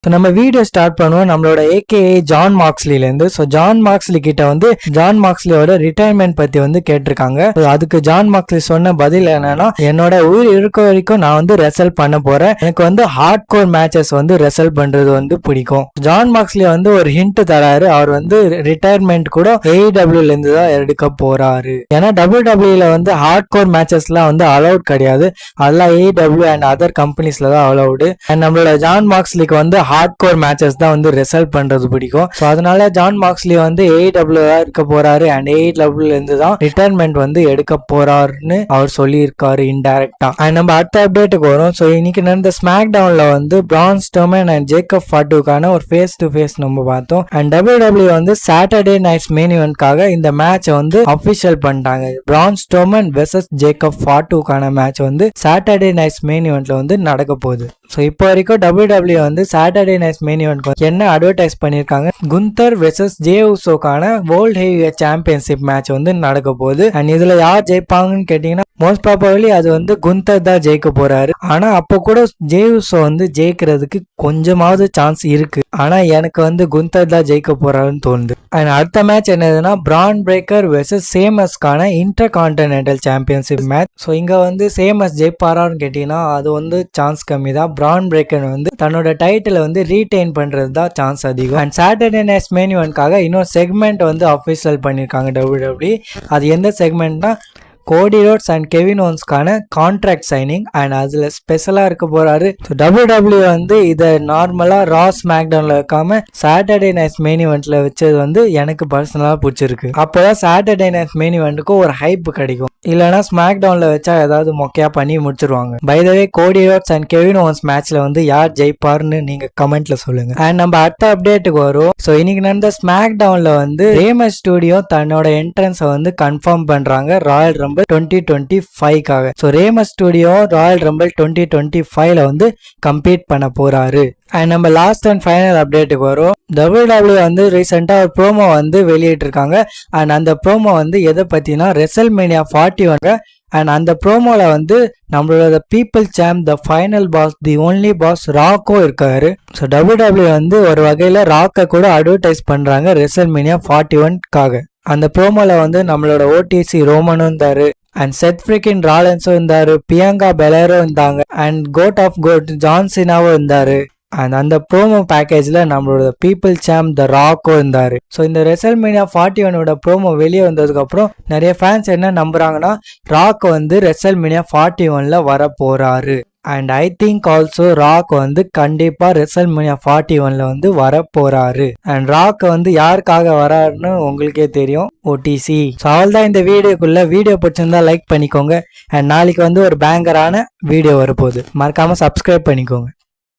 So நம்ம video start பண்ணுவோம் நம்மளோட ஏகேஏ ஜான் மார்க்ஸ்லிலேருந்து. ஸோ ஜான் மார்க்ஸ்லி கிட்ட வந்து ஜான் மார்க்ஸ்லியோட ரிட்டையர்மெண்ட் பற்றி வந்து கேட்டிருக்காங்க. அதுக்கு ஜான் மார்க்ஸ்லி சொன்ன பதில் என்னன்னா, என்னோட உயிர் இருக்க வரைக்கும் நான் வந்து ரெசல் பண்ண போறேன், எனக்கு வந்து ஹார்ட் கோர் மேட்சஸ் வந்து ரெசல் பண்றது வந்து பிடிக்கும். ஜான் மார்க்ஸ்லி வந்து ஒரு ஹிண்ட் தராரு, அவர் வந்து ரிட்டையர்மெண்ட் கூட ஏஇடபிள்யூல இருந்து தான் எடுக்க போறாரு. ஏன்னா டபிள்யூடபிள்யூல வந்து ஹார்ட் கோர் மேட்சஸ்லாம் வந்து அலௌட் கிடையாது, அதெல்லாம் ஏஇடபிள்யூ அண்ட் அதர் கம்பெனிஸ்ல தான் அலௌடு. அண்ட் நம்மளோட ஜான் மார்க்ஸ்லிக்கு வந்து ஹார்ட் கோர் மேட்சஸ் தான் வந்து ரிசல்ட் பண்றது பிடிக்கும். ஸோ அதனால ஜான் மார்க்ஸ்லி வந்து ஏஇடபிள்யூ தான் இருக்க போறாரு அண்ட் ஏஇடபிள்யூல இருந்து தான் ரிட்டையர்மெண்ட் வந்து எடுக்க போறாருன்னு அவர் சொல்லியிருக்காரு இன்டைரக்டா. அண்ட் நம்ம அடுத்த அப்டேட்டுக்கு வரும். ஸோ இன்னைக்கு நடந்த ஸ்மாக் டவுன்ல வந்து பிரான் ஸ்ட்ரோமன் அண்ட் ஜேக்கப் ஃபாட்டுக்கான ஒரு ஃபேஸ் டு ஃபேஸ் நம்ம பார்த்தோம். அண்ட் டபிள்யூடபிள்யூ வந்து சாட்டர்டே நைட்ஸ் மெயின் இவென்ட்காக இந்த மேட்சை வந்து அபிஷியல் பண்ணிட்டாங்க. பிரான் ஸ்ட்ரோமன் வெர்சஸ் ஜேக்கப் ஃபாட்டுக்கான மேட்ச் வந்து சாட்டர்டே நைட்ஸ் மெயின் இவென்ட்ல வந்து நடக்க போகுது. ஸோ இப்போ வரைக்கும் டபிள்யூடபிள்யூ வந்து சாட்டர்டே நைட்ஸ் மெயின் இவென்ட் என்ன அட்வர்டைஸ் பண்ணிருக்காங்க, குந்தர் வெர்சஸ் ஜே உசோக்கான வேர்ல்ட் ஹெவிவெயிட் சாம்பியன்ஷிப் மேட்ச் வந்து நடக்க போகுது. அண்ட் இதுல யார் ஜெயிப்பாங்கன்னு கேட்டீங்கன்னா மோஸ்ட் ப்ராபபிலி அது வந்து குந்தர் தான் ஜெயிக்க போறாரு. ஆனா அப்போ கூட ஜே உசோ வந்து ஜெயிக்கிறதுக்கு கொஞ்சமாவது சான்ஸ் இருக்கு. ஆனா எனக்கு வந்து குந்தர் தான் ஜெயிக்க போறாருன்னு தோணுது. அண்ட் அடுத்த மேட்ச் என்னதுன்னா பிரான் பிரேக்கர் வெர்சஸ் சேமஸ்கான Intercontinental championship match. So இங்க வந்து சேமஸ் ஜெயிப்பாரான்னு கேட்டீங்கன்னா அது வந்து சான்ஸ் கம்மி தான். பிரான் பிரேக்கர் வந்து தன்னோட டைட்டில் வந்து ரீடைன் பண்றது தான் சான்ஸ் அதிகம். அண்ட் சாட்டர்டே நைட்ஸ் மெயின் இவென்ட்காக இன்னொரு செக்மெண்ட் வந்து அஃபிஷியல் பண்ணிருக்காங்க டபிள்யூடபிள்யூ. அது எந்த செக்மெண்ட்னா கோடி ரோட்ஸ் அண்ட் கெவின் ஓவன்ஸ்க்கான கான்ட்ராக்ட் சைனிங். அண்ட் அதுல ஸ்பெஷலா இருக்க போறாரு. ஸோ டபிள்யூடபிள்யூ வந்து இதை நார்மலா ரா ஸ்மாக்டவுன்ல வைக்காம சாட்டர்டே நைட்ஸ் மெயின் இவென்ட்ல வச்சது வந்து எனக்கு பர்சனலா பிடிச்சிருக்கு. அப்போதான் சாட்டர்டே நைட்ஸ் மெயின் இவென்ட்டுக்கு ஒரு ஹைப் கிடைக்கும். இல்லைன்னா ஸ்மாக் டவுன்ல வச்சா ஏதாவது மொக்கையா பண்ணி முடிச்சிருவாங்க. பை த வே கோடி ரோட்ஸ் அண்ட் கெவின் ஓவன்ஸ் மேட்ச்ல வந்து யார் ஜெயிப்பார்னு நீங்க கமெண்ட்ல சொல்லுங்க. அண்ட் நம்ம அடுத்த அப்டேட்டுக்கு வரும். ஸோ இன்னைக்கு நடந்த ஸ்மாக் டவுன்ல வந்து ரேமஸ் ஸ்டுடியோ தன்னோட என்ட்ரன்ஸை வந்து கன்ஃபார்ம் பண்றாங்க ராயல் ரம்பிள் 2025காக. ஸோ ரேமஸ் ஸ்டுடியோ ராயல் ரம்பிள் 2025ல வந்து கம்பீட் பண்ண போறாரு. அண்ட் நம்ம லாஸ்ட் அண்ட் ஃபைனல் அப்டேட்டுக்கு வரும். டபிள்யூடபிள்யூ வந்து ரீசெண்டா ஒரு ப்ரோமோ வந்து வெளியிட்டிருக்காங்க. அண்ட் அந்த ப்ரோமோ வந்து எதை பத்தினா ரெசல்மேனியா 41. அண்ட் அந்த ப்ரோமோல வந்து நம்மளோட people's champ the final boss the only boss ராக்கோ இருக்காரு. ஸோ டபிள்யூடபிள்யூ வந்து ஒரு வகையில ராக்கை கூட அட்வர்டைஸ் பண்றாங்க ரெசல்மேனியா 41காக. அந்த ப்ரோமோல வந்து நம்மளோட ஓடிசி ரோமனும் இருந்தாரு, அண்ட் செத் ஃப்ரிக்கின் ராலன்ஸும் இருந்தாரு, பியங்கா பெலேரும் இருந்தாங்க, and goat of goat John சினாவும் இருந்தாரு. அண்ட் அந்த ப்ரோமோ பேக்கேஜ்ல நம்மளோட பீப்புள் சாம்ப் த ராக்கோ இருந்தாரு. ஸோ இந்த ரெசல்மேனியா 41ஓட ப்ரோமோ வெளியே வந்ததுக்கு அப்புறம் நிறைய ஃபேன்ஸ் என்ன நம்புறாங்கன்னா ராக் வந்து ரெசல்மேனியா 41ல வர போறாரு. And I think also rock வந்து கண்டிப்பா ரெசல்மேனியா 41ல வந்து வர போறாரு. அண்ட் ராக் வந்து யாருக்காக வராருன்னு உங்களுக்கே தெரியும், ஓடிசி. ஸோ அவள் தான் இந்த வீடியோக்குள்ள. வீடியோ பிடிச்சிருந்தா லைக் பண்ணிக்கோங்க. அண்ட் நாளைக்கு வந்து ஒரு பேங்கரான வீடியோ வரப்போகுது, மறக்காம சப்ஸ்கிரைப் பண்ணிக்கோங்க.